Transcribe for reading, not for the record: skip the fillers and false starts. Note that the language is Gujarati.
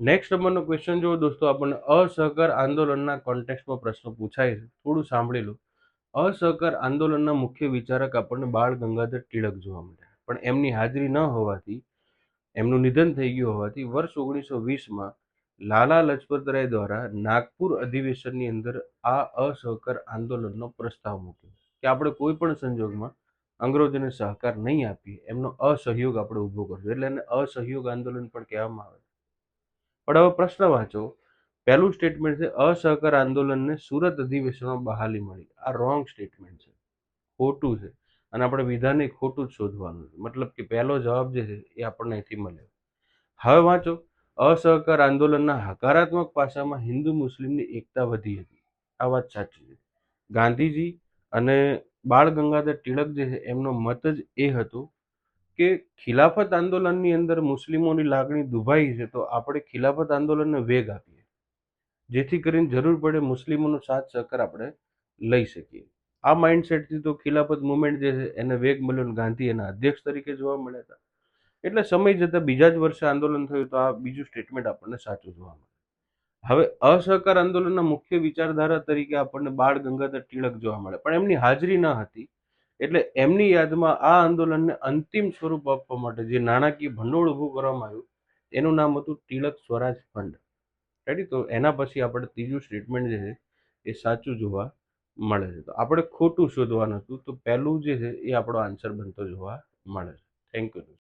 નેક્સ્ટ નંબરનો ક્વેશ્ચન જો દોસ્તો આપણને અસહકાર આંદોલનના કોન્ટેક્સ્ટમાં પ્રશ્ન પૂછાય છે, થોડું સાંભળી લો. અસહકાર આંદોલનના મુખ્ય વિચારક આપણને બાળ ગંગાધર ટિળક જોવા મળ્યા, પણ એમની હાજરી ન હોવાથી, એમનું નિધન થઈ ગયું હોવાથી વર્ષ 1920માં લાલા લજપતરાય દ્વારા નાગપુર અધિવેશનની અંદર આ અસહકાર આંદોલનનો પ્રસ્તાવ મૂક્યો કે આપણે કોઈ પણ સંજોગમાં અંગ્રેજોને સહકાર નહીં આપીએ, એમનો અસહયોગ આપણે ઊભો કરજો, એટલે એને અસહયોગ આંદોલન પણ કહેવામાં આવે. પણ હવે પ્રશ્ન વાંચો. પહેલું સ્ટેટમેન્ટ છે અસહકાર આંદોલનને સુરત અધિવેશનમાં બહાલી મળી. આ રોંગ સ્ટેટમેન્ટ છે, ખોટું છે, અને આપણે વિધાને ખોટું જ શોધવાનું છે. મતલબ કે પહેલો જવાબ જે છે એ આપણને અહીંથી મળ્યો. હવે વાંચો. અસહકાર આંદોલનના હકારાત્મક પાસામાં હિન્દુ મુસ્લિમની એકતા વધી હતી. આ વાત સાચી છે. ગાંધીજી અને બાળ ગંગાધર ટિળક જે છે એમનો મત જ એ હતો કે ખિલાફત આંદોલનની અંદર મુસ્લિમોની લાગણી દુભાઈ છે, તો આપણે ખિલાફત આંદોલનને વેગ આપીએ, જેથી કરીને જરૂર પડે મુસ્લિમોનો સાથ સહકાર આપણે લઈ શકીએ. આ માઇન્ડસેટથી તો ખિલાફત મુવમેન્ટ જે છે એને વેગ મળ્યો અને ગાંધી એના અધ્યક્ષ તરીકે જોવા મળ્યા હતા. એટલે સમય જતાં બીજા જ વર્ષે આંદોલન થયું, તો આ બીજું સ્ટેટમેન્ટ આપણને સાચું જોવા મળે. હવે અસહકાર આંદોલનના મુખ્ય વિચારધારા તરીકે આપણને બાળ ગંગાધર ટિળક જોવા મળે, પણ એમની હાજરી ન હતી, એટલે એમની યાદમાં આ આંદોલનને અંતિમ સ્વરૂપ આપવા માટે જે નાણાકીય ભંડોળ ઊભું કરવામાં આવ્યું એનું નામ હતું ટિળક સ્વરાજ ફંડ. રેડી? તો એના પછી આપણે ત્રીજું સ્ટેટમેન્ટ જે છે એ સાચું જોવા મળે છે. તો આપણે ખોટું શોધવાનું હતું, તો પહેલું જે છે એ આપણો આન્સર બનતો જોવા મળે છે. Thank you.